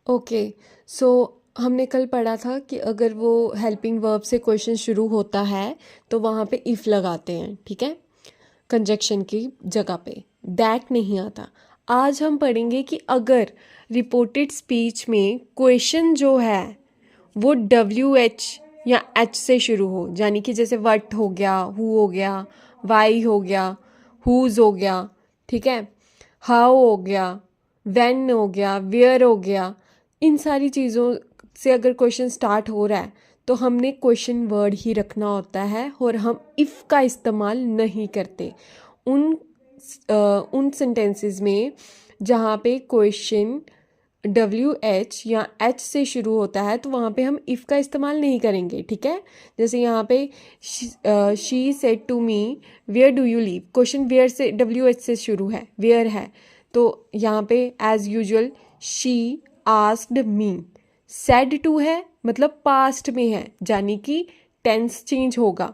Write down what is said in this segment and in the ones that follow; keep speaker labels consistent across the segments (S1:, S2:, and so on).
S1: Okay, सो हमने कल पढ़ा था कि अगर वो हेल्पिंग वर्ब से क्वेश्चन शुरू होता है तो वहाँ पे इफ़ लगाते हैं, ठीक है, कंजक्शन की जगह पे दैट नहीं आता। आज हम पढ़ेंगे कि अगर रिपोर्टेड स्पीच में क्वेश्चन जो है वो WH या H से शुरू हो, यानी कि जैसे वट हो गया, हु हो गया, वाई हो गया, हुज हो गया, ठीक है, हाउ हो गया, व्हेन हो गया, वेयर हो गया, इन सारी चीज़ों से अगर क्वेश्चन स्टार्ट हो रहा है तो हमने क्वेश्चन वर्ड ही रखना होता है और हम इफ़ का इस्तेमाल नहीं करते उन उन सेंटेंसेस में जहाँ पे क्वेश्चन WH या H से शुरू होता है, तो वहाँ पे हम इफ़ का इस्तेमाल नहीं करेंगे, ठीक है। जैसे यहाँ पे she said to me where do you live, question where से WH से शुरू है, वेयर है, तो यहाँ पे as usual she asked me, said to है मतलब पास्ट में है, यानी कि टेंस चेंज होगा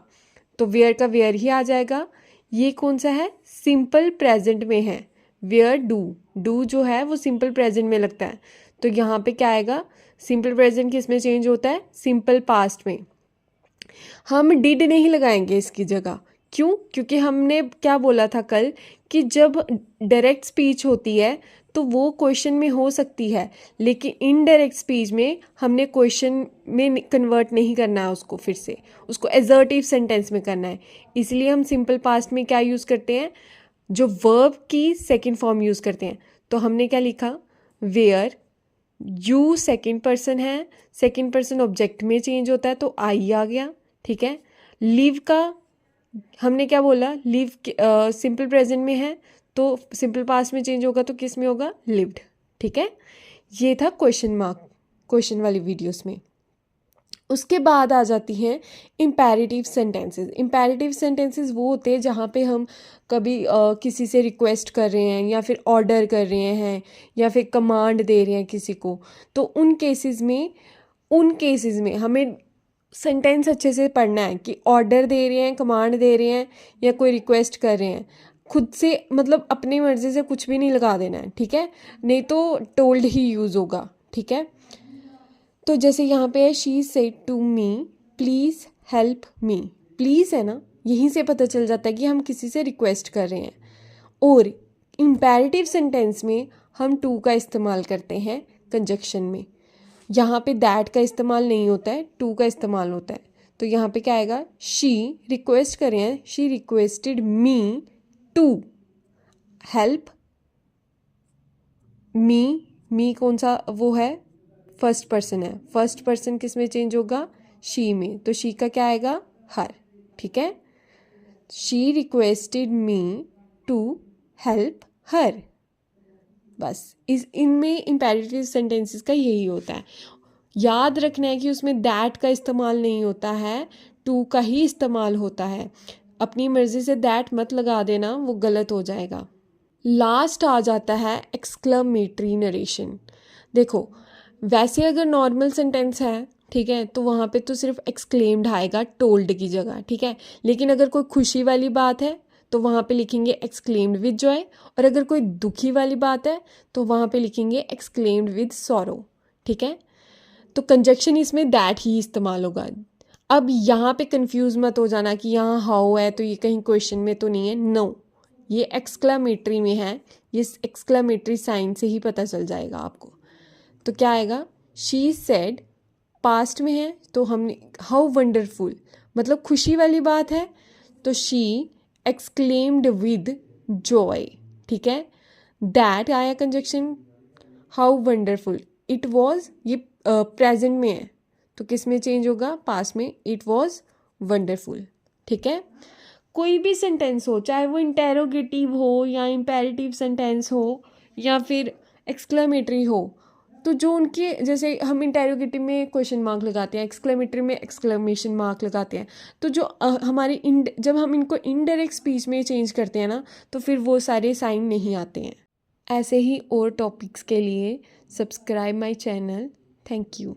S1: तो वेयर का वेयर ही आ जाएगा। ये कौन सा है, सिंपल प्रेजेंट में है, वेयर डू जो है वो सिंपल प्रेजेंट में लगता है, तो यहाँ पे क्या आएगा, सिंपल प्रेजेंट किस में चेंज होता है, सिंपल पास्ट में। हम डिड नहीं लगाएंगे इसकी जगह, क्यों, क्योंकि हमने क्या बोला था कल कि जब डायरेक्ट स्पीच होती है तो वो क्वेश्चन में हो सकती है, लेकिन इनडायरेक्ट स्पीच में हमने क्वेश्चन में कन्वर्ट नहीं करना है उसको, फिर से उसको एजर्टिव सेंटेंस में करना है। इसलिए हम सिंपल पास्ट में क्या यूज़ करते हैं, जो वर्ब की सेकंड फॉर्म यूज़ करते हैं। तो हमने क्या लिखा, वेयर, यू सेकंड पर्सन है, सेकंड पर्सन ऑब्जेक्ट में चेंज होता है तो आई आ गया, ठीक है। लिव का हमने क्या बोला, लिव सिंपल प्रेजेंट में है तो सिंपल पास्ट में चेंज होगा तो किस में होगा, लिव्ड, ठीक है। ये था क्वेश्चन मार्क क्वेश्चन वाली वीडियोस में। उसके बाद आ जाती हैं इम्पेरेटिव सेंटेंसेस। इम्पेरेटिव सेंटेंसेस वो होते हैं जहाँ पे हम कभी किसी से रिक्वेस्ट कर रहे हैं या फिर ऑर्डर कर रहे हैं या फिर कमांड दे रहे हैं किसी को, तो उन केसेस में हमें सेंटेंस अच्छे से पढ़ना है कि ऑर्डर दे रहे हैं, कमांड दे रहे हैं या कोई रिक्वेस्ट कर रहे हैं, खुद से मतलब अपनी मर्ज़ी से कुछ भी नहीं लगा देना है, ठीक है, नहीं तो टोल्ड ही यूज़ होगा, ठीक है। तो जैसे यहाँ पे है she said to me please help me, please है ना, यहीं से पता चल जाता है कि हम किसी से रिक्वेस्ट कर रहे हैं। और इम्पेरेटिव सेंटेंस में हम टू का इस्तेमाल करते हैं कंजक्शन में, यहाँ पे दैट का इस्तेमाल नहीं होता है, टू का इस्तेमाल होता है। तो यहाँ पे क्या आएगा, शी रिक्वेस्ट कर रहे हैं, she requested me to help me कौन सा वो है, फर्स्ट पर्सन है, फर्स्ट पर्सन किस में चेंज होगा, शी में, तो शी का क्या आएगा, हर, ठीक है। She requested me to help her, बस इनमें इम्पेरेटिव सेंटेंसेस का यही होता है। याद रखना है कि उसमें दैट का इस्तेमाल नहीं होता है, टू का ही इस्तेमाल होता है। अपनी मर्ज़ी से दैट मत लगा देना, वो गलत हो जाएगा। लास्ट आ जाता है एक्सक्लेमेटरी नरेशन। देखो, वैसे अगर नॉर्मल सेंटेंस है, ठीक है, तो वहाँ पे तो सिर्फ एक्सक्लेम्ड आएगा टोल्ड की जगह, ठीक है। लेकिन अगर कोई खुशी वाली बात है तो वहाँ पे लिखेंगे एक्सक्लेम्ड विद जॉय, और अगर कोई दुखी वाली बात है तो वहाँ पे लिखेंगे एक्सक्लेम्ड विद सॉरो, ठीक है। तो कंजक्शन इसमें दैट ही इस्तेमाल होगा। अब यहाँ पे कंफ्यूज मत हो जाना कि यहाँ हाउ है तो ये कहीं क्वेश्चन में तो नहीं है, नो, ये एक्सक्लेमेटरी में है, ये एक्सक्लेमेटरी साइन से ही पता चल जाएगा आपको। तो क्या आएगा, शी सेड पास्ट में है तो हमने हाउ वंडरफुल, मतलब खुशी वाली बात है, तो शी एक्सक्लेम्ड विद जॉय, ठीक है। दैट आया conjunction, how wonderful, it was, ये प्रेजेंट में है तो किस में चेंज होगा, पास्ट में, इट वॉज वंडरफुल, ठीक है। कोई भी सेंटेंस हो, चाहे वो इंटेरोगेटिव हो या इम्पेरेटिव सेंटेंस हो या फिर एक्सक्लेमेटरी हो, तो जो उनके जैसे हम इंटेरोगेटिव में क्वेश्चन मार्क लगाते हैं, एक्सक्लेमेटरी में एक्सक्लेमेशन मार्क लगाते हैं, तो जो हमारी जब हम इनको इनडायरेक्ट स्पीच में चेंज करते हैं ना, तो फिर वो सारे साइन नहीं आते हैं। ऐसे ही और टॉपिक्स के लिए subscribe my channel. Thank you.